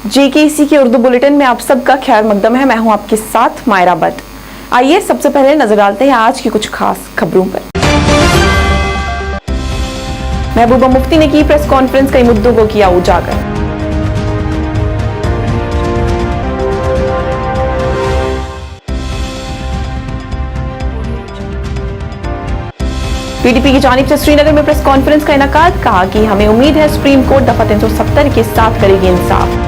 JKC के Urdu bulletin में आप सबका खैर मकदम है। मैं हूं आपके साथ मायरा भट्ट। आइए सबसे पहले नजर डालते हैं आज की कुछ खास खबरों पर। महबूबा मुफ्ती ने की प्रेस कॉन्फ्रेंस, कई मुद्दों को किया उजागर। PDP की जानिब से श्रीनगर में प्रेस कॉन्फ्रेंस का इनेकाद, कहा कि हमें उम्मीद है सुप्रीम कोर्ट दफा 370 के साथ करेगी इंसाफ।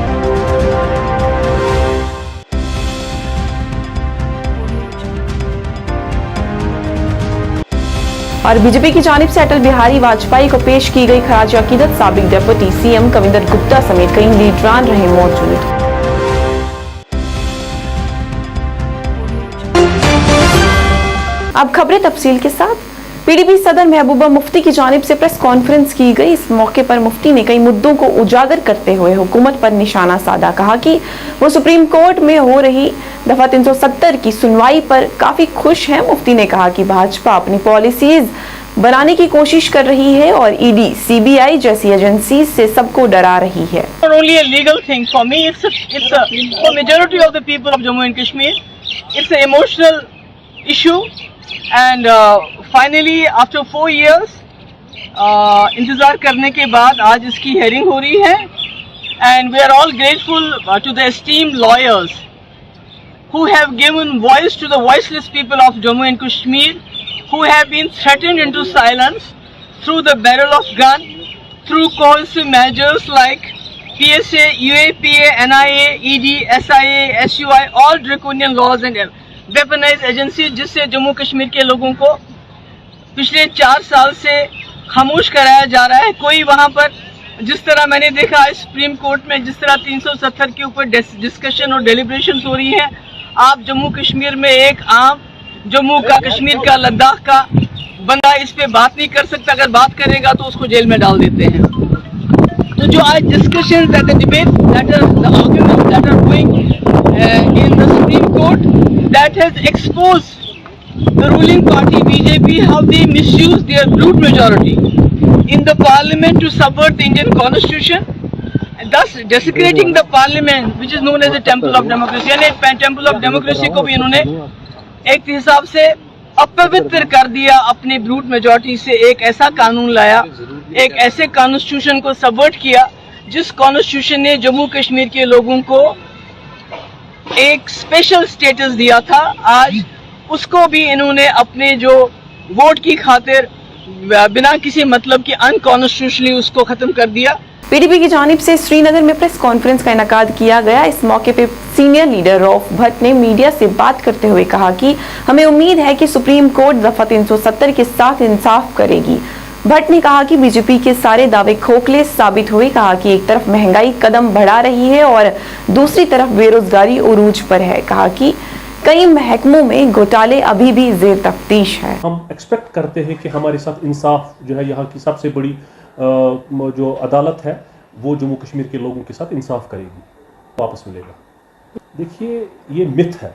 और बीजेपी की जानिब से अटल बिहारी वाजपेयी को पेश की गई खराज अकीदत, साबिक डिप्टी CM कविंदर गुप्ता समेत कई लीडरान रहे मौजूद। अब खबरें तफसील के साथ। PDP सदर महबूबा मुफ्ती की जानिब से प्रेस कॉन्फ्रेंस की गई। इस मौके पर मुफ्ती ने कई मुद्दों को उजागर करते हुए हुकूमत पर निशाना साधा। कहा कि वो सुप्रीम कोर्ट में हो रही दफा 370 की सुनवाई पर काफी खुश है। मुफ्ती ने कहा कि भाजपा अपनी पॉलिसीज बनाने की कोशिश कर रही है और ED, CBI जैसी एजेंसी से सबको डरा रही है। Not only a legal thing for me, for majority of the people of Jammu and Kashmir, it's an emotional issue. And finally, after 4 years, इंतजार करने के बाद आज इसकी hearing हो रही है. And we are all grateful to the esteemed lawyers who have given voice to the voiceless people of Jammu and Kashmir, who have been threatened into silence through the barrel of gun, through coercive measures like PSA, UAPA, NIA, ED, SIA, SUI, all draconian laws and weaponized agencies, जिससे जम्मू कश्मीर के लोगों को पिछले 4 साल से खामोश कराया जा रहा है। कोई वहाँ पर जिस तरह मैंने देखा है सुप्रीम कोर्ट में जिस तरह 370 के ऊपर डिस्कशन और डेलिब्रेशन हो रही है, आप जम्मू कश्मीर में एक आम जम्मू का, कश्मीर का, लद्दाख का बंदा इस पे बात नहीं कर सकता। अगर बात करेगा तो उसको जेल में डाल देते हैं। तो जो आज discussion that the debate that are the arguments that are going in the supreme court that has exposed the ruling party BJP how they misuse their brute majority in the parliament to subvert the Indian constitution, and thus desecrating the parliament which is known as the temple of democracy. यानी temple of democracy को भी इन्होंने एक हिसाब से अपवित्र कर दिया। अपनी ब्रूट मेजॉरिटी से एक ऐसा कानून लाया, एक ऐसे कॉन्स्टिट्यूशन को सबवर्ट किया जिस कॉन्स्टिट्यूशन ने जम्मू कश्मीर के लोगों को एक स्पेशल स्टेटस दिया था। आज उसको भी इन्होंने अपने जो वोट की खातिर बिना किसी मतलब के अनकॉन्स्टिट्यूशनली उसको खत्म कर दिया। PDP की जानिब से श्रीनगर में प्रेस कॉन्फ्रेंस का इनेकाद किया गया। इस मौके पे सीनियर लीडर रऊफ भट्ट ने मीडिया से बात करते हुए कहा कि हमें उम्मीद है कि सुप्रीम कोर्ट दफा 370 के साथ इंसाफ करेगी। भट्ट ने कहा कि बीजेपी के सारे दावे खोखले साबित हुए। कहा कि एक तरफ महंगाई कदम बढ़ा रही है और दूसरी तरफ बेरोजगारी उरूज पर है। कहा कि कई महकमों में घोटाले अभी भी जेर तफ्तीश है। हम एक्सपेक्ट करते हैं कि हमारे साथ इंसाफ जो है, यहाँ की सबसे बड़ी जो अदालत है वो जम्मू कश्मीर के लोगों के साथ इंसाफ करेगी, वापस मिलेगा। देखिए ये मिथ है।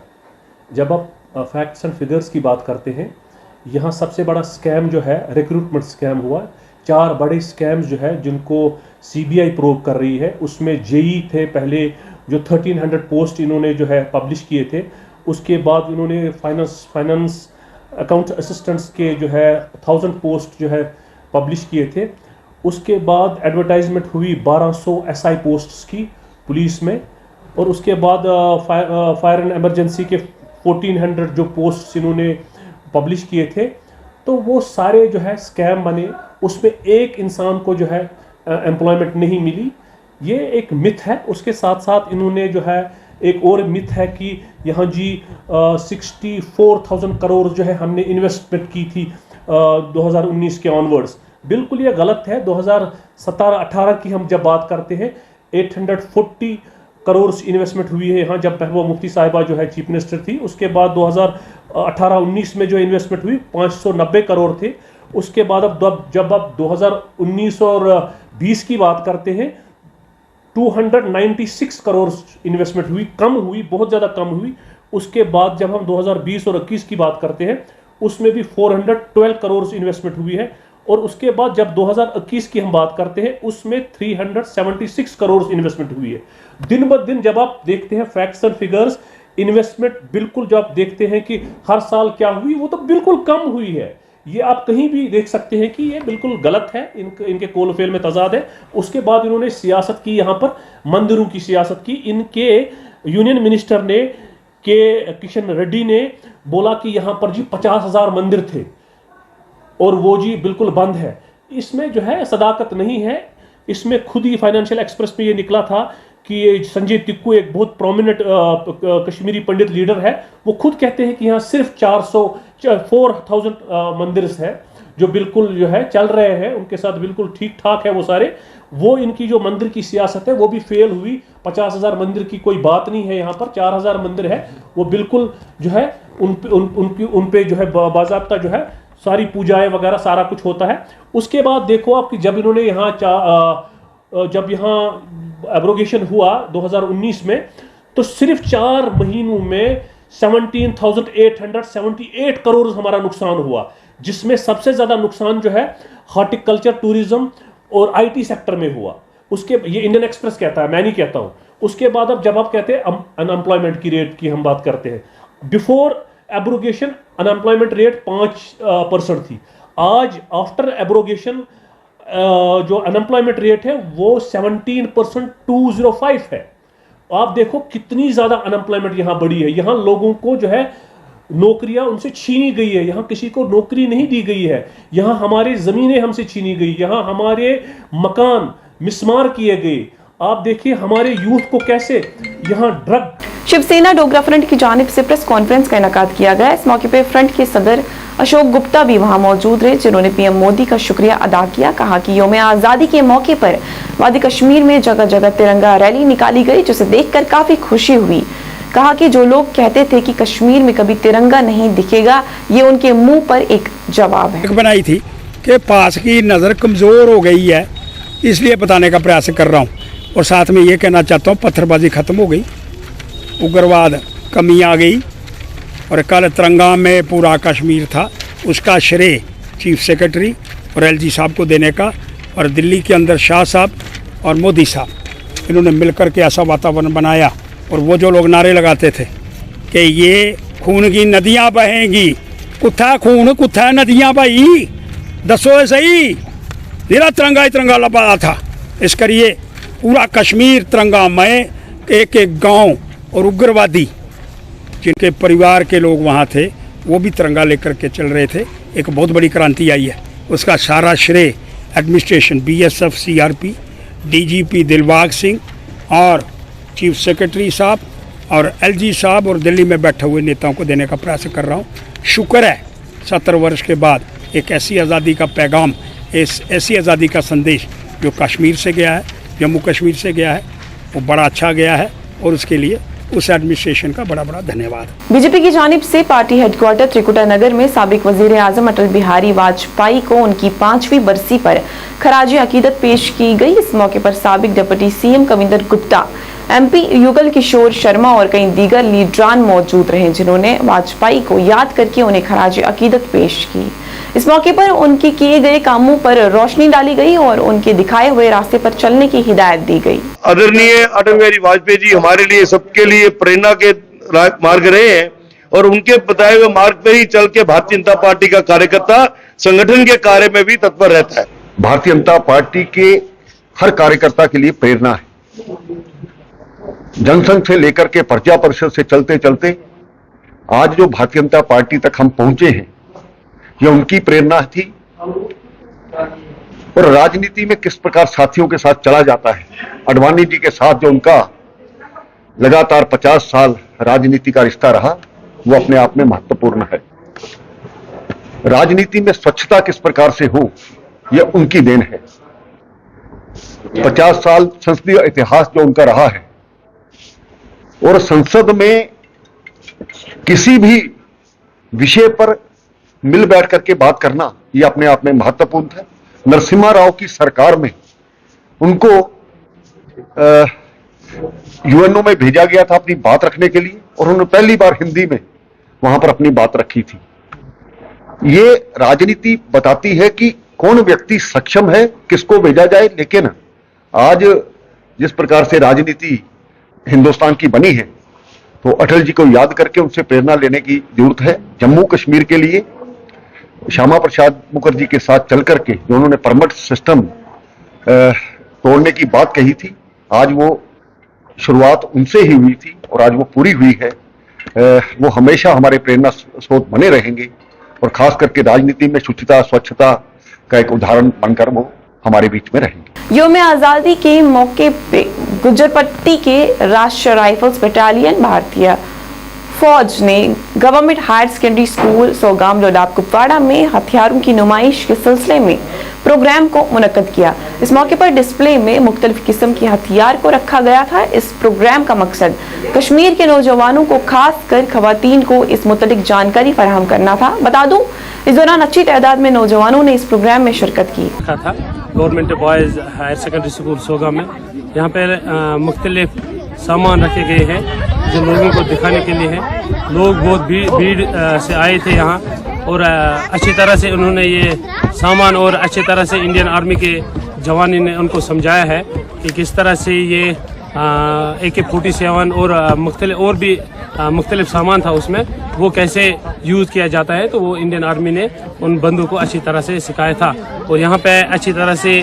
जब आप फैक्ट्स एंड फिगर्स की बात करते हैं, यहाँ सबसे बड़ा स्कैम जो है रिक्रूटमेंट स्कैम हुआ। 4 बड़े स्कैम्स जो है जिनको CBI प्रोब कर रही है, उसमें JE थे पहले जो 1300 पोस्ट इन्होंने जो है पब्लिश किए थे। उसके बाद इन्होंने फाइनेंस अकाउंट असिस्टेंट्स के जो है 1000 पोस्ट जो है पब्लिश किए थे। उसके बाद एडवर्टाइजमेंट हुई 1200 SI पोस्ट्स की पुलिस में, और उसके बाद फायर एंड एमरजेंसी के 1400 जो पोस्ट्स इन्होंने पब्लिश किए थे। तो वो सारे जो है स्कैम बने, उसमें एक इंसान को जो है एम्प्लॉयमेंट नहीं मिली। ये एक मिथ है। उसके साथ साथ इन्होंने जो है एक और मिथ है कि यहाँ जी 64,000 करोड़ जो है हमने इन्वेस्टमेंट की थी 2019 के ऑनवर्ड्स। बिल्कुल ये गलत है। 2017-18 की हम जब बात करते हैं 840 करोड़ इन्वेस्टमेंट हुई है यहाँ, जब महबूबा मुफ्ती साहिबा जो है चीफ मिनिस्टर थी। उसके बाद 2018-19 में जो इन्वेस्टमेंट हुई 590 करोड़ थे। उसके बाद अब जब आप 2019 और 20 की बात करते हैं 296 करोड़ इन्वेस्टमेंट हुई, कम हुई, बहुत ज़्यादा कम हुई। उसके बाद जब हम 2020 और 21 की बात करते हैं उसमें भी 412 करोड़ इन्वेस्टमेंट हुई है। और उसके बाद जब 2021 की हम बात करते हैं उसमें 376 करोड़ इन्वेस्टमेंट हुई है। दिन ब दिन जब आप देखते हैं फैक्ट्स एंड फिगर्स, इन्वेस्टमेंट बिल्कुल जो आप देखते हैं कि हर साल क्या हुई, वो तो बिल्कुल कम हुई है। ये आप कहीं भी देख सकते हैं कि ये बिल्कुल गलत है, इनके कोलफेल में तजाद है। उसके बाद इन्होंने सियासत की, यहाँ पर मंदिरों की सियासत की। इनके यूनियन मिनिस्टर ने के किशन रेड्डी ने बोला कि यहाँ पर जी 50,000 मंदिर थे और वो जी बिल्कुल बंद है। इसमें जो है सदाकत नहीं है। इसमें खुद ही फाइनेंशियल एक्सप्रेस में ये निकला था कि संजय तिक्कू एक बहुत प्रोमिनेंट कश्मीरी पंडित लीडर है, वो खुद कहते हैं कि यहाँ सिर्फ 4,000 मंदिर है जो बिल्कुल जो है चल रहे हैं, उनके साथ बिल्कुल ठीक ठाक है वो सारे। वो इनकी जो मंदिर की सियासत है वो भी फेल हुई। 50,000 मंदिर की कोई बात नहीं है, यहाँ पर 4,000 मंदिर है, वो बिल्कुल जो है उन पे जो है बाज़ाब्ता जो है सारी पूजाएं वगैरह सारा कुछ होता है। उसके बाद देखो आप कि जब इन्होंने जब यहाँ एब्रोगेशन हुआ 2019 में, तो सिर्फ 4 महीनों में 17,878 करोड़ हमारा नुकसान हुआ, जिसमें सबसे ज्यादा नुकसान जो है हॉर्टिकल्चर, टूरिज्म और आईटी सेक्टर में हुआ। उसके ये इंडियन एक्सप्रेस कहता है, मैं नहीं कहता हूं। उसके बाद अब जब आप कहते हैं अनएम्प्लॉयमेंट की रेट की हम बात करते हैं, बिफोर एब्रोगेशन अनएम्प्लॉयमेंट रेट 5% थी। आज आफ्टर एब्रोगेशन जो अनएम्प्लॉयमेंट रेट है वो 17.205 है। आप देखो कितनी ज्यादा अनएम्प्लॉयमेंट यहां बढ़ी है। यहां लोगों को जो है नौकरियां उनसे छीनी गई है, यहां किसी को नौकरी नहीं दी गई है, यहां हमारी जमीनें हमसे छीनी गई, यहां हमारे मकान मिसमार किए गए। आप देखिए हमारे यूथ को कैसे यहां ड्रग। शिवसेना डोगरा फ्रंट की जानिब से प्रेस कॉन्फ्रेंस का इनेकाद किया गया। इस मौके पर फ्रंट के सदर अशोक गुप्ता भी वहां मौजूद रहे, जिन्होंने पीएम मोदी का शुक्रिया अदा किया। कहा कि यौम आज़ादी के मौके पर वादी कश्मीर में जगह जगह तिरंगा रैली निकाली गई, जिसे देखकर काफी खुशी हुई। कहा कि जो लोग कहते थे कि कश्मीर में कभी तिरंगा नहीं दिखेगा, ये उनके मुंह पर एक जवाब है। बनाई थी कि पास की नज़र कमज़ोर हो गई है, इसलिए बताने का प्रयास कर रहा हूँ। और साथ में ये कहना चाहता हूँ पत्थरबाजी ख़त्म हो गई, उग्रवाद कमी आ गई। और कल तिरंगा में पूरा कश्मीर था, उसका श्रेय चीफ सेक्रेटरी और एलजी साहब को देने का, और दिल्ली के अंदर शाह साहब और मोदी साहब इन्होंने मिलकर के ऐसा वातावरण बनाया। और वो जो लोग नारे लगाते थे कि ये खून की नदियाँ बहेंगी, कुत्था खून कुत्था नदियाँ भाई, दसो सही। मेरा तिरंगा ही तिरंगा लगा था, इस करिए पूरा कश्मीर तिरंगामय। एक एक गांव और उग्रवादी जिनके परिवार के लोग वहाँ थे वो भी तिरंगा लेकर के चल रहे थे। एक बहुत बड़ी क्रांति आई है, उसका सारा श्रेय administration, BSF, CRP, DGP Dilbag Singh और चीफ सेक्रेटरी साहब और एलजी साहब और दिल्ली में बैठे हुए नेताओं को देने का प्रयास कर रहा हूँ। शुक्र है 70 वर्ष के बाद एक ऐसी आज़ादी का पैगाम, ऐसी आज़ादी का संदेश जो कश्मीर से गया है, जम्मू कश्मीर से गया है, वो बड़ा अच्छा गया है। और उसके लिए उस एडमिनिस्ट्रेशन का बड़ा बड़ा धन्यवाद। बीजेपी की जानिब से पार्टी हेडक्वार्टर त्रिकुटा नगर में साबिक वजीर आजम अटल बिहारी वाजपेयी को उनकी 5वीं बरसी पर खराज अकीदत पेश की गई। इस मौके पर साबिक deputy CM Kavinder Gupta, MP Yugal Kishore Sharma और कई दीगर लीडरान मौजूद रहे, जिन्होंने वाजपेयी को याद करके उन्हें खराज अकीदत पेश की। इस मौके पर उनके किए गए कामों पर रोशनी डाली गई और उनके दिखाए हुए रास्ते पर चलने की हिदायत दी गई। आदरणीय अटल बिहारी वाजपेयी जी हमारे लिए, सबके लिए प्रेरणा के मार्ग रहे हैं और उनके बताए हुए मार्ग पर ही चल के भारतीय जनता पार्टी का कार्यकर्ता संगठन के कार्य में भी तत्पर रहता है। भारतीय जनता पार्टी के हर कार्यकर्ता के लिए प्रेरणा है। जनसंघ से लेकर के प्रजा परिषद से चलते चलते आज जो भारतीय जनता पार्टी तक हम पहुंचे हैं, यह उनकी प्रेरणा थी। और राजनीति में किस प्रकार साथियों के साथ चला जाता है, आडवाणी जी के साथ जो उनका लगातार 50 साल राजनीति का रिश्ता रहा, वो अपने आप में महत्वपूर्ण है। राजनीति में स्वच्छता किस प्रकार से हो, यह उनकी देन है। 50 साल संसदीय इतिहास जो उनका रहा है, और संसद में किसी भी विषय पर मिल बैठ करके बात करना, यह अपने आप में महत्वपूर्ण है। नरसिम्हा राव की सरकार में उनको यूएनओ में भेजा गया था अपनी बात रखने के लिए, और उन्होंने पहली बार हिंदी में वहां पर अपनी बात रखी थी। ये राजनीति बताती है कि कौन व्यक्ति सक्षम है, किसको भेजा जाए। लेकिन आज जिस प्रकार से राजनीति हिंदुस्तान की बनी है, तो अटल जी को याद करके उनसे प्रेरणा लेने की जरूरत है। जम्मू कश्मीर के लिए श्यामा प्रसाद मुखर्जी के साथ चल करके जो उन्होंने परमिट सिस्टम तोड़ने की बात कही थी, आज वो शुरुआत उनसे ही हुई थी और आज वो पूरी हुई है। वो हमेशा हमारे प्रेरणा स्रोत बने रहेंगे और खास करके राजनीति में शुचिता स्वच्छता का एक उदाहरण बनकर वो हमारे बीच में रहेंगे। यौम आज़ादी के मौके पे गुज्जरपट्टी के राष्ट्रीय राइफल्स बटालियन भारतीय फौज ने government higher secondary school Sogam Lolab Kupwara में हथियारों की नुमाइश के सिलसिले में प्रोग्राम को मुनक्कद किया। इस मौके पर डिस्प्ले में मुख्तलिफ किस्म के हथियार को रखा गया था। इस प्रोग्राम का मकसद कश्मीर के नौजवानों को, खासकर खवातीन को इस मुतल्लिक जानकारी फराहम करना था। बता दूं, इस दौरान अच्छी तादाद में नौजवानों ने इस प्रोग्राम में शिरकत की। था government boys higher secondary school Sogam में, यहाँ पर मुख्तलिफ सामान रखे गए हैं जो लोगों को दिखाने के लिए है। लोग बहुत भीड़ से आए थे यहाँ और अच्छी तरह से उन्होंने ये सामान और अच्छी तरह से इंडियन आर्मी के जवानों ने उनको समझाया है कि किस तरह से ये AK-47 और मुख्तलिफ सामान था उसमें, वो कैसे यूज़ किया जाता है। तो वो इंडियन आर्मी ने उन बंदों को अच्छी तरह से सिखाया था और यहाँ पे अच्छी तरह से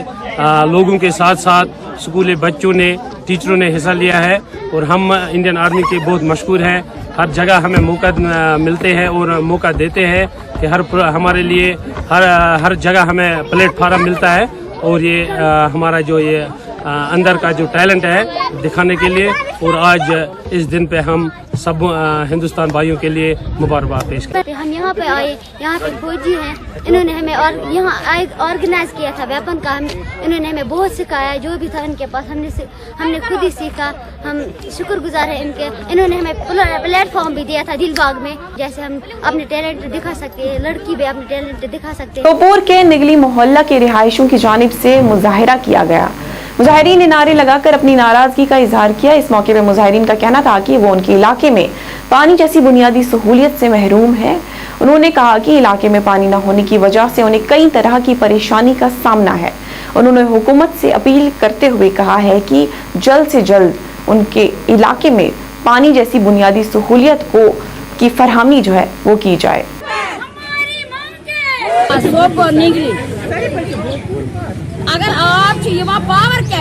लोगों के साथ साथ स्कूली बच्चों ने, टीचरों ने हिस्सा लिया है और हम इंडियन आर्मी के बहुत मशहूर हैं। हर जगह हमें मौका मिलते हैं और मौका देते हैं कि हमारे लिए हर जगह हमें प्लेटफार्म मिलता है और ये हमारा जो ये अंदर का जो टैलेंट है दिखाने के लिए। और आज इस दिन पे हम सब हिंदुस्तान भाइयों के लिए मुबारकबाद पेश करते हैं। हम यहाँ पे आए, यहाँ पे फौजी हैं, इन्होंने हमें और यहाँ ऑर्गेनाइज किया था वेपन का। इन्होंने हमें बहुत सिखाया, जो भी था इनके पास हमने खुद ही सीखा। हम शुक्रगुजार हैं इनके। इन्होंने हमें प्लेटफॉर्म भी दिया था दिलबाग में, जैसे हम अपने टैलेंट दिखा सकते हैं, लड़की भी अपने टैलेंट दिखा सकते हैं। सोपोर के निगली मोहल्ला के रिहायशियों की जानिब से मुजाहिरा किया गया। मुजाहिरीन ने नारे लगाकर अपनी नाराजगी का इजहार किया। इस मौके पर मुजाहिरीन का कहना था कि वो उनके इलाके में पानी जैसी बुनियादी सहूलियत से महरूम है। उन्होंने कहा कि इलाके में पानी न होने की वजह से उन्हें कई तरह की परेशानी का सामना है। उन्होंने हुकूमत से अपील करते हुए कहा है कि जल्द से जल्द उनके इलाके में पानी जैसी बुनियादी सहूलियत की फरहमी जो है वो की जाए। अगर आप पावर क्या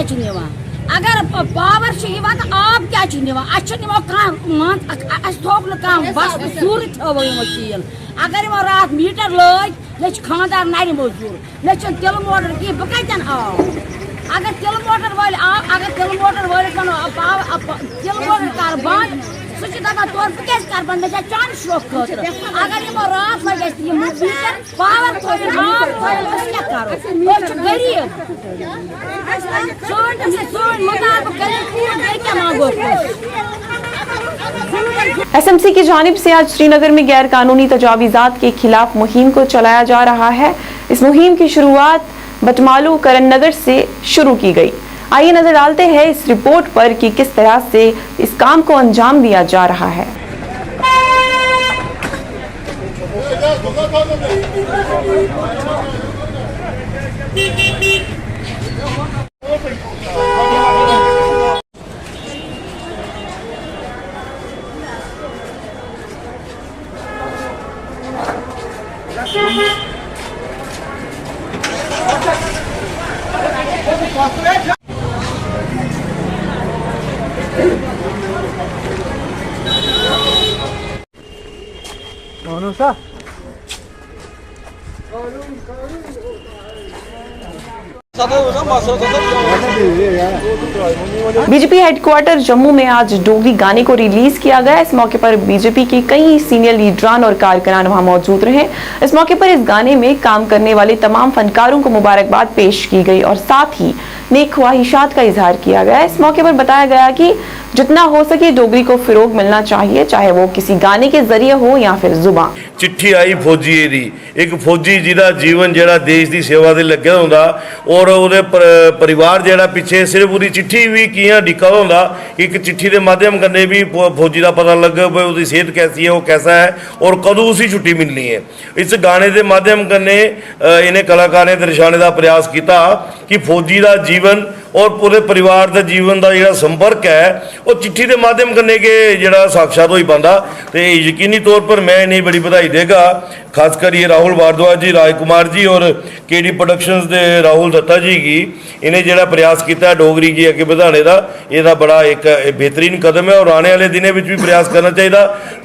अगर पावर तो आप क्या बस सूर चील। अगर रात मीटर लग खानदार नर मजूर न तिल मोटर की बह कतन आव। अगर तिल मोटर वाल आव, अगर तिल मोटर वाल तिल मोटर कर बंद, सह दपान तौर बह क्या बंद मे चान शौक खतर। अगर रात लगे मीटर पावर आप क्या करो, गरीब SMC की जानिब से आज श्रीनगर में गैर कानूनी तजावीज़ात के खिलाफ मुहिम को चलाया जा रहा है। इस मुहिम की शुरुआत बटमालू करण नगर से शुरू की गई। आइए नजर डालते हैं इस रिपोर्ट पर कि किस तरह से इस काम को अंजाम दिया जा रहा है। बीजेपी हेडक्वार्टर जम्मू में आज डोगरी गाने को रिलीज किया गया। इस मौके पर बीजेपी के कई सीनियर लीडरान और कारकुनान वहां मौजूद रहे। इस मौके पर इस गाने में काम करने वाले तमाम फनकारों को मुबारकबाद पेश की गई और साथ ही नेक ख्वाहिशात का इजहार किया गया। इस मौके पर बताया गया कि जितना हो सके डोगरी को फिरोग मिलना चाहिए, चाहे वो किसी गाने के जरिए हो या फिर जुबान। चिट्ठी आई फौजी दी, एक फौजी जिहदा जीवन जिहड़ा देश की सेवा दे लग्गे होंदा और उहदे परिवार जिहड़ा पिछे सिर्फ उहदी चिट्ठी भी कियां डिक्का होंदा, एक चिट्ठी के माध्यम कन्नै भी फौजी का पता लगे भाई उसकी सेहत कैसी है, वो कैसा है और कदों उसी छुट्टी मिलनी है। इस गाने के माध्यम कन्नै इन्हें कलाकार ने दर्शाने का प्रयास किया कि फौजी का जीवन और पूरे परिवार के जीवन का जो संपर्क है वो चिट्ठी के माध्यम कन्नै के जरा साक्षात हो पाता। तो यकीनी तौर पर मैं इन्हें बड़ी बधाई देगा, खासकर ये राहुल भारद्वाज जी, राजकुमार जी और केडी प्रोडक्शंस के राहुल दत्ता जी की इन्हें जरा प्रयास किया डोगरी की अगे बढ़ाने का, यह बड़ा एक बेहतरीन कदम है और आने वाले दिनों में भी प्रयास करना चाहिए।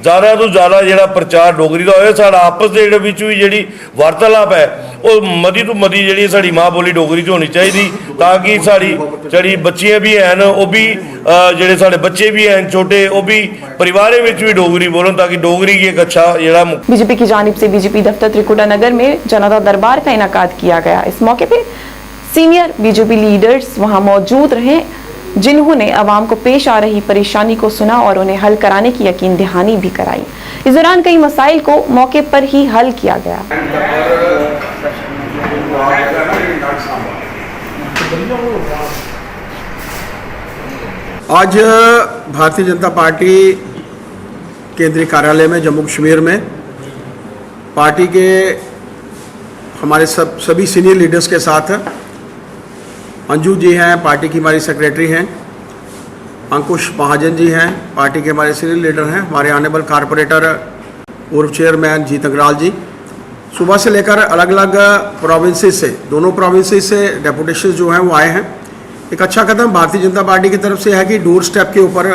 ज़्यादा तो ज़्यादा जो प्रचार डोगरी का हो, साढ़ा आपस के भी जी वार्तालाप है वो मती तो मती जी साड़ी माँ बोली डोगरी च होनी चाहिए, ताकि साड़ी जी बच्चियां भी हैं वो भी जोड़े साढ़े बच्चे भी हैं छोटे वो भी परिवार में भी डोगरी बोलन, ताकि डोगरी की एक अच्छा जरा। बीजेपी की जानिब से बीजेपी दफ्तर त्रिकुटा नगर में जनता दरबार का इनेकाद किया गया। इस मौके पे सीनियर बीजेपी लीडर्स वहां मौजूद रहे, जिन्होंने आवाम को पेश आ रही परेशानी को सुना और उन्हें हल कराने की यकीन दहानी भी कराई। इस दौरान कई मसाइल को मौके पर ही हल किया गया। आज भारतीय जनता पार्टी केंद्रीय कार्यालय में जम्मू कश्मीर में पार्टी के हमारे सभी सीनियर लीडर्स के साथ अंजू जी हैं, पार्टी की हमारी सेक्रेटरी हैं, अंकुश महाजन जी हैं, पार्टी के हमारे सीनियर लीडर हैं, हमारे ऑनरेबल कारपोरेटर पूर्व चेयरमैन जीत अग्रवाल जी। सुबह से लेकर अलग अलग प्रोविंसेस से, दोनों प्रोविंसेस से डेपुटेशन जो हैं वो आए हैं। एक अच्छा कदम भारतीय जनता पार्टी की तरफ से है कि डोर स्टेप के ऊपर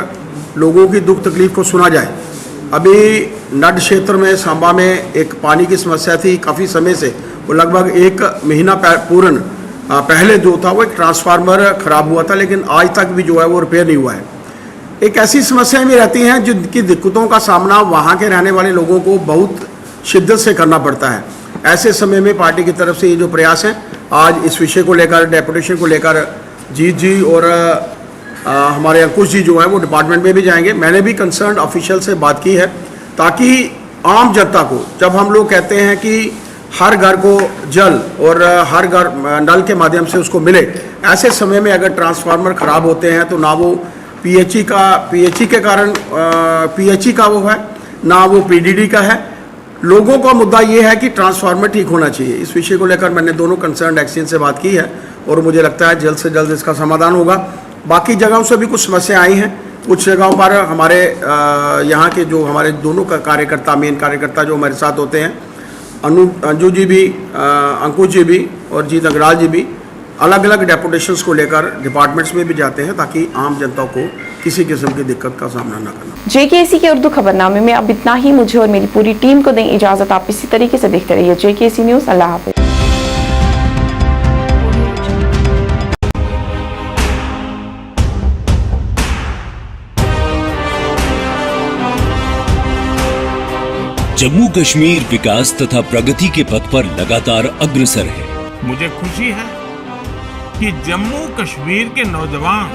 लोगों की दुख तकलीफ को सुना जाए। अभी नड क्षेत्र में सांबा में एक पानी की समस्या थी काफ़ी समय से, वो लगभग 1 महीना पूर्ण पहले जो था वो एक ट्रांसफार्मर ख़राब हुआ था, लेकिन आज तक भी जो है वो रिपेयर नहीं हुआ है। एक ऐसी समस्याएं भी रहती हैं जिनकी दिक्कतों का सामना वहाँ के रहने वाले लोगों को बहुत शिद्दत से करना पड़ता है। ऐसे समय में पार्टी की तरफ से ये जो प्रयास हैं, आज इस विषय को लेकर डेपुटेशन को लेकर जीत जी और हमारे अंकुश जी जो है वो डिपार्टमेंट में भी जाएंगे। मैंने भी कंसर्न ऑफिशियल से बात की है ताकि आम जनता को, जब हम लोग कहते हैं कि हर घर को जल और हर घर नल के माध्यम से उसको मिले, ऐसे समय में अगर ट्रांसफार्मर ख़राब होते हैं तो ना वो पीएचई के कारण पीएचई का वो है, ना वो पीडीडी का है। लोगों का मुद्दा ये है कि ट्रांसफार्मर ठीक होना चाहिए। इस विषय को लेकर मैंने दोनों कंसर्न एक्शन से बात की है और मुझे लगता है जल्द से जल्द इसका समाधान होगा। बाकी जगहों से भी कुछ समस्या आई हैं, कुछ जगहों पर हमारे यहाँ के जो हमारे दोनों का कार्यकर्ता, मेन कार्यकर्ता जो हमारे साथ होते हैं, अंजू जी भी, अंकुश जी भी और जीत अग्रवाल जी भी अलग अलग डेपुटेशंस को लेकर डिपार्टमेंट्स में भी जाते हैं ताकि आम जनता को किसी किस्म की दिक्कत का सामना न करना। जेकेसी के उर्दू खबरनामे में अब इतना ही। मुझे और मेरी पूरी टीम को दें इजाजत। आप इसी तरीके से देखते रहिए जेकेसी न्यूज़। अल्लाह हाफिज। जम्मू कश्मीर विकास तथा प्रगति के पथ पर लगातार अग्रसर है। मुझे खुशी है कि जम्मू कश्मीर के नौजवान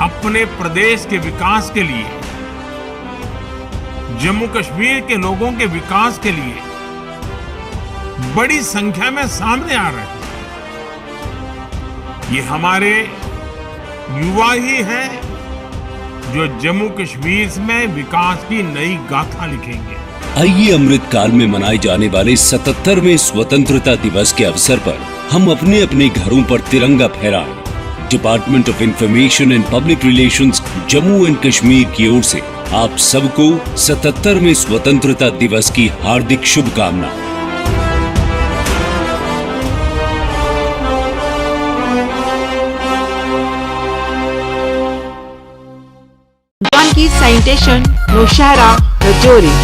अपने प्रदेश के विकास के लिए, जम्मू कश्मीर के लोगों के विकास के लिए बड़ी संख्या में सामने आ रहे हैं। ये हमारे युवा ही हैं जो जम्मू कश्मीर में विकास की नई गाथा लिखेंगे। आइए अमृत काल में मनाए जाने वाले 77वें स्वतंत्रता दिवस के अवसर पर हम अपने अपने घरों पर तिरंगा फहराएं। Department of information and public relations Jammu and Kashmir की ओर से आप सबको 77वें स्वतंत्रता दिवस की हार्दिक शुभकामनाएं। की सैनिटेशन नौशहरा रजौरी,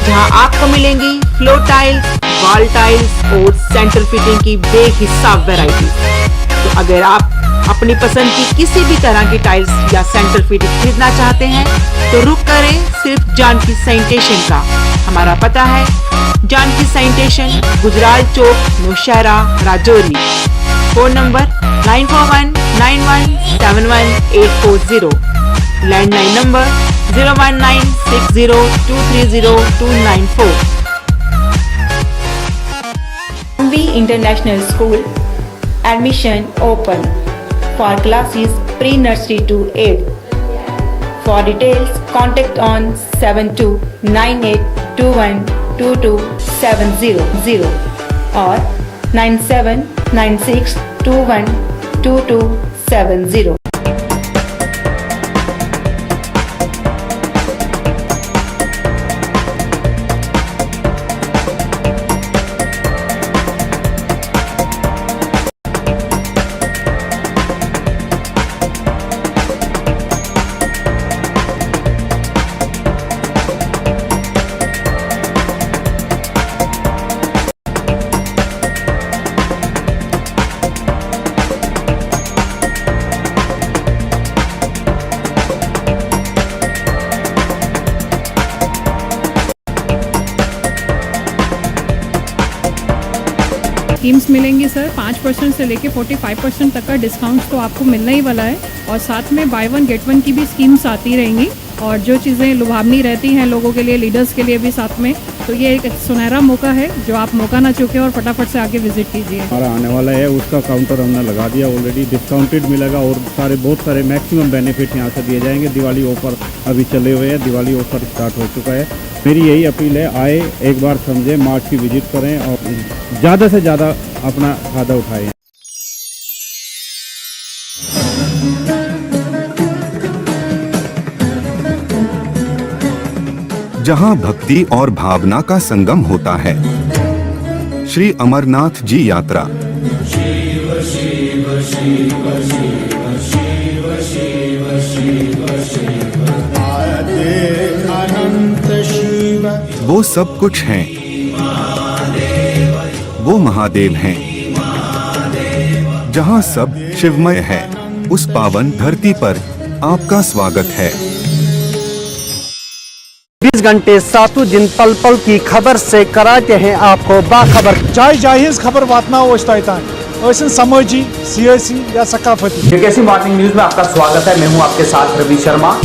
जहां आपको मिलेंगी फ्लोर टाइल्स, वॉल टाइल्स और सेंटर फिटिंग की बेहिसाब वैरायटी। तो अगर आप अपनी पसंद की किसी भी तरह की टाइल्स या सेंटर फिटिंग खरीदना चाहते हैं तो रुक करें सिर्फ जानकी सैनिटेशन का। हमारा पता है Janaki sanitation, Gujral Chowk, Nowshera, Rajouri. Phone number 9419171840, landline number 01960230294. Anvi International School. Admission open for classes pre-nursery to 8th. For details, contact on 7298212270 or 9796212270. Schemes मिलेंगी सर। 5% से लेके 45% तक का डिस्काउंट तो आपको मिलने ही वाला है और साथ में बाय वन गेट वन की भी स्कीम्स आती रहेंगी और जो चीज़ें लुभावनी रहती हैं लोगों के लिए, लीडर्स के लिए भी साथ में, तो ये एक सुनहरा मौका है जो आप मौका ना चूकें और फटाफट से आके विजिट कीजिए। हमारा आने वाला है उसका काउंटर हमने लगा दिया ऑलरेडी, डिस्काउंटेड मिलेगा और बहुत सारे मैक्सिमम बेनिफिट यहाँ से दिए जाएंगे। दिवाली ऑफर अभी चले हुए हैं, दिवाली ऑफर स्टार्ट हो चुका है। मेरी यही अपील है, आए एक बार समझें, मार्च की विजिट करें और ज़्यादा से ज़्यादा अपना फायदा उठाएं। जहां भक्ति और भावना का संगम होता है, श्री अमरनाथ जी यात्रा। वो सब कुछ हैं, वो महादेव हैं। जहां सब शिवमय है, उस पावन धरती पर आपका स्वागत है। 20 घंटे 7 दिन पल पल की खबर से कराते हैं आपको बाखबर। जाय जाहिज खबर वातना समाजी, सियासी या सकाफती। जेकेएसी मॉर्निंग न्यूज में आपका स्वागत है। मैं हूं आपके साथ रवि शर्मा।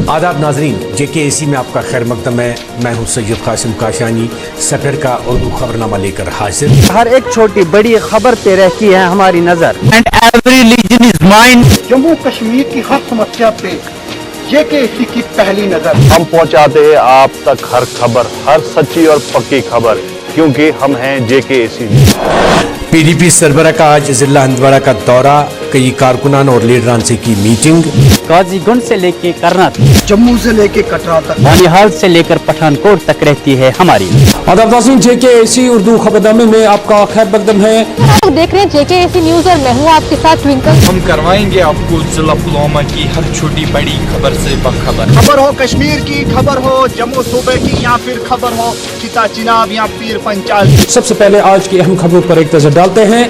आदाब नाजरीन, जेकेएसी में आपका खैर मकदम है। मैं हूं सैयद कासिम काशानी, सफर का उर्दू खबरनामा लेकर हाजिर। हर एक छोटी बड़ी खबर पे रहती है हमारी नजर। And every reason is mind. Jammu Kashmir की हर समस्या पे जेकेएसी की पहली नजर। हम पहुंचाते हैं आप तक हर खबर, हर सच्ची और पक्की खबर, क्योंकि हम हैं जेकेएसी। पीडीपी सरबराह का आज जिला हंदवाड़ा का दौरा, कई कारकुनान और लीडरान से की मीटिंग। गाजीगुंड से लेके करनाल, जम्मू से लेके कटरा तक, बानिहाल से लेकर पठानकोट तक रहती है हमारी। आदाब नाज़रीन, जेकेएसी उर्दू खबरनामे में आपका खैर मकदम है। आप देख रहे हैं जेकेएसी न्यूज और मैं हूँ आपके साथ ट्विंकल। हम करवाएंगे आपको जिला पुलवामा की हर छोटी बड़ी खबर से बाखबर। खबर हो कश्मीर की, खबर हो जम्मू सूबे की, या फिर खबर हो चिता चिनाब या पीर पंचाल। सबसे पहले आज की अहम खबरों पर एक नजर डालते हैं।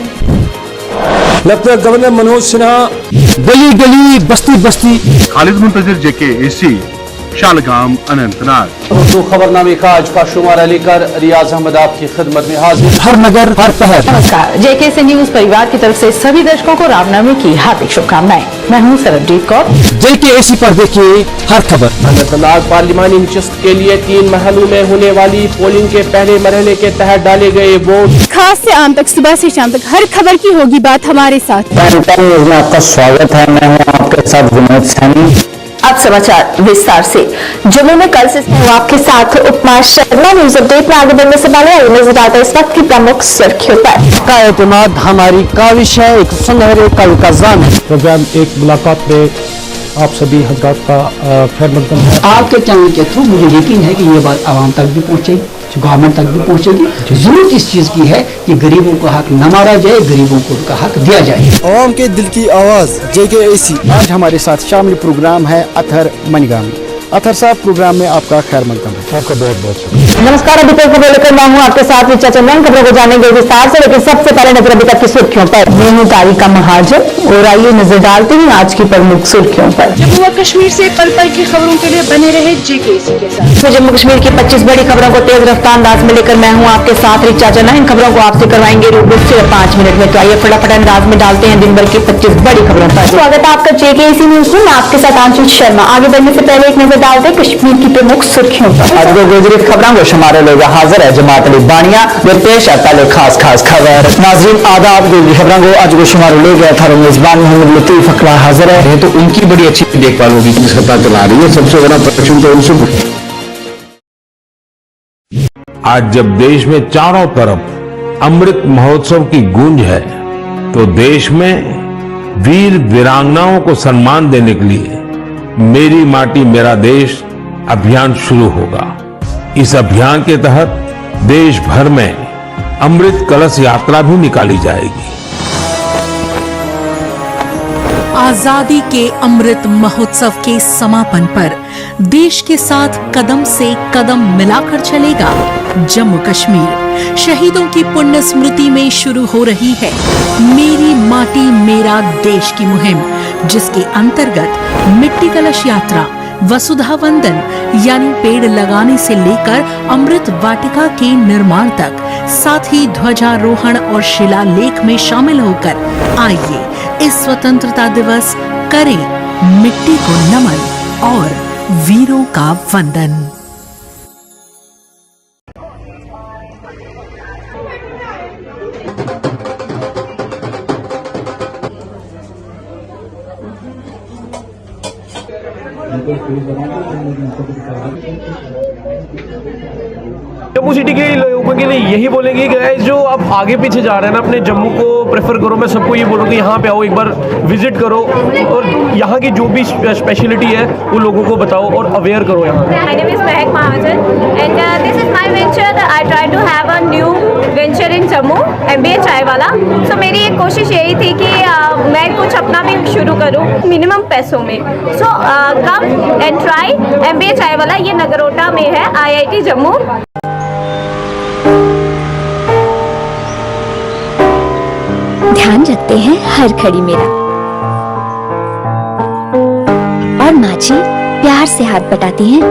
लेफ्टिनेंट गवर्नर मनोज सिन्हा गली गली बस्ती बस्ती। खालिद मुंतजिर जेकेएसी शालगाम अनंतनाग। उर्दू खबरनामे का आज का शुमारा लेकर रियाज अहमद आपकी खिदमत में हाजिर। हर नगर हर पहर। नमस्कार, जेकेएसी न्यूज परिवार की तरफ से सभी दर्शकों को रामनवमी की हार्दिक शुभकामनाएं। मैं हूं सरबजीत कौर। जेकेएसी पर देखिए हर खबर। अनंतनाग पार्लिमानी नशिस्त के लिए 3 महलों में होने वाली पोलिंग के पहले मरहले के तहत डाले गए वोट। खास से आम तक, सुबह से शाम तक हर खबर की होगी बात हमारे साथ। न्यूज में आपका स्वागत है। मैं हूँ आपके साथ विनोद सैनी। अब समाचार विस्तार से। जम्मू में कल से सहवाग के साथ उपमा शर्मा न्यूज अपडेट में आगे बढ़ने से पहले नजर आता है इस वक्त की प्रमुख सुर्खियों पर। का एतमाद हमारी काविश है, एक सुनहरे कल का जान है। प्रोग्राम एक मुलाकात में आप सभी हजरात का खैर मकदम है। आपके चैनल के थ्रू मुझे यकीन है कि ये बात आवाम तक भी पहुंचेगी, गवर्नमेंट तक भी पहुंचेगी। जरूरत इस चीज की है कि गरीबों का हक न मारा जाए, गरीबों को उनका हक दिया जाए। आवाम के दिल की आवाज जेकेएसी। आज हमारे साथ शामिल प्रोग्राम है अतहर मनगामी। अतर साहब प्रोग्राम में आपका खैर मकदम है। आपका बहुत बहुत शुक्रिया। नमस्कार, अभी तक खबर लेकर मैं हूं आपके साथ रिचा चंदन। खबरों को जानेंगे विस्तार से, लेकिन सबसे पहले नजर अभी तक की सुर्खियों पर। मैं तारिका महाजन और आइए नजर डालते हैं आज की प्रमुख सुर्खियों पर। जम्मू व कश्मीर से पल पल की खबरों के लिए बने रहे JKC के साथ। तो जम्मू कश्मीर की 25 बड़ी खबरों को तेज रफ्तार अंदाज में लेकर मैं हूं आपके साथ रिचा चंदन। इन खबरों को आपसे करवाएंगे रूबरू सिर्फ 5 मिनट में। तो आइए फटाफट अंदाज में डालते हैं दिन भर की 25 बड़ी खबरों पर। स्वागत है आपका JKC न्यूज में, मैं आपके साथ आंचल शर्मा। आगे बढ़ने से पहले एक नजर डालते हैं कश्मीर की प्रमुख सुर्खियों पर। आज गुजरित खबरों को शुमारे लोग हाजिर है जमात अली बानिया वे पेश है पहले खास खबर। नाज़रीन आदाब, गुजरित खबरों को आज को शुमारे ले गया था मेजबान मोहम्मद लतीफ अकला हाजिर है। तो उनकी बड़ी अच्छी देखभाल होगी, सत्ता चला रही है। सबसे बड़ा प्रश्न तो उनसे। आज जब देश में चारों तरफ अमृत महोत्सव की गूंज है, तो देश में वीर वीरांगनाओं को सम्मान देने के लिए मेरी माटी मेरा देश अभियान शुरू होगा। इस अभियान के तहत देश भर में अमृत कलश यात्रा भी निकाली जाएगी। आजादी के अमृत महोत्सव के समापन पर देश के साथ कदम से कदम मिलाकर चलेगा जम्मू कश्मीर। शहीदों की पुण्य स्मृति में शुरू हो रही है मेरी माटी मेरा देश की मुहिम, जिसके अंतर्गत मिट्टी कलश यात्रा, वसुधा वंदन यानी पेड़ लगाने से लेकर अमृत वाटिका के निर्माण तक, साथ ही ध्वजारोहण और शिलालेख में शामिल होकर आइए इस स्वतंत्रता दिवस करें मिट्टी को नमन और वीरों का वंदन। जम्मू सिटी के लोगों के लिए यही बोलेंगे कि गाइस जो आप आगे पीछे जा रहे हैं ना, अपने जम्मू को प्रेफर करो। मैं सबको ये बोलूँगा यहाँ पे आओ, एक बार विजिट करो और यहाँ की जो भी स्पेशलिटी है वो लोगों को बताओ और अवेयर करो यहाँ। My name is Mehak Mahajan and this is my venture. I try to have a new venture in Jammu, MBA चाय वाला। So मेरी एक कोशिश यही थी कि मैं कुछ अपना भी शुरू करूँ मिनिमम पैसों में। So come and try MBA चाय वाला। ये नगरोटा में है, IIT जम्मू। ध्यान रखते हैं हर घड़ी मेरा, और माँ जी प्यार से हाथ बटाती हैं।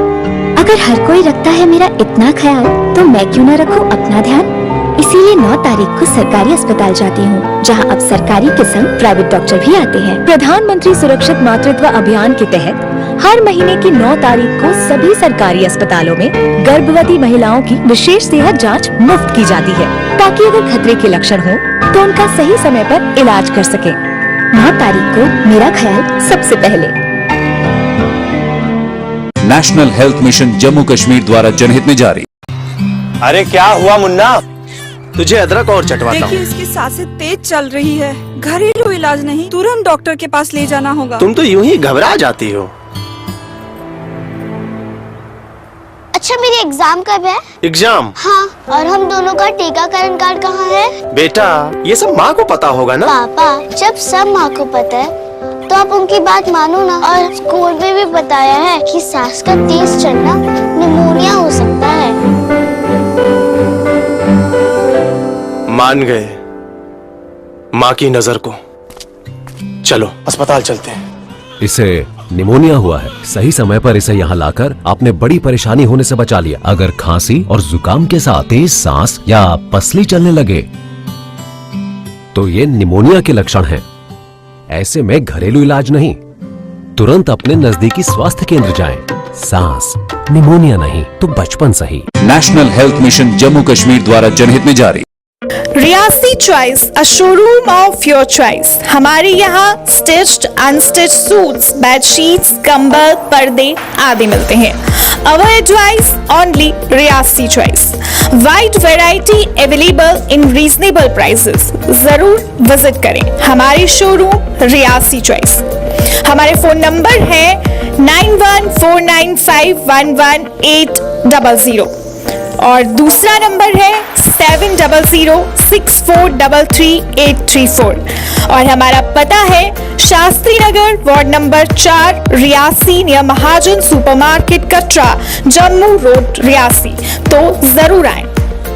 अगर हर कोई रखता है मेरा इतना ख्याल, तो मैं क्यों न रखूं अपना ध्यान। इसीलिए 9 तारीख को सरकारी अस्पताल जाती हूँ, जहाँ अब सरकारी के संग प्राइवेट डॉक्टर भी आते हैं। प्रधानमंत्री सुरक्षित मातृत्व अभियान के तहत हर महीने की 9 तारीख को सभी सरकारी अस्पतालों में गर्भवती महिलाओं की विशेष सेहत जांच मुफ्त की जाती है, ताकि अगर खतरे के लक्षण हो तो उनका सही समय पर इलाज कर सके। 9 तारीख को मेरा ख्याल सबसे पहले। National health mission Jammu Kashmir द्वारा जनहित में जारी। अरे क्या हुआ मुन्ना, तुझे अदरक और चटवाता हूँ। देखिए इसकी सांसें तेज चल रही है, घरेलू इलाज नहीं, तुरंत डॉक्टर के पास ले जाना होगा। तुम तो यूं ही घबरा जाती हो। अच्छा मेरी एग्जाम कब है? एग्जाम? हाँ, और हम दोनों का टीकाकरण कार्ड कहाँ है? बेटा ये सब माँ को पता होगा ना। पापा जब सब माँ को पता है तो आप उनकी बात मानो ना। और स्कूल में भी बताया है कि सांस का तेज चलना निमोनिया हो सकता है। मान गए माँ की नजर को। चलो अस्पताल चलते हैं। इसे निमोनिया हुआ है। सही समय पर इसे यहाँ लाकर आपने बड़ी परेशानी होने से बचा लिया। अगर खांसी और जुकाम के साथ तेज सांस या पसली चलने लगे तो ये निमोनिया के लक्षण हैं। ऐसे में घरेलू इलाज नहीं, तुरंत अपने नजदीकी स्वास्थ्य केंद्र जाएं। सांस निमोनिया नहीं तो बचपन सही। National health mission Jammu Kashmir द्वारा जनहित में जारी। Reasi choice, a showroom of your choice. हमारे यहाँ स्टिच्ड, अनस्टिच्ड सूट्स, बेडशीट्स, कंबल, पर्दे आदि मिलते हैं। Our advice only Reasi choice. Wide variety available in reasonable prices. जरूर विजिट करें हमारे शोरूम रियासी चॉइस। हमारे फोन नंबर है 9149511800 और दूसरा नंबर है 7006433834 और हमारा पता है Shastri Nagar, ward number 4, Reasi, near महाजन सुपरमार्केट, कटरा, जम्मू रोड, रियासी। तो जरूर आएं।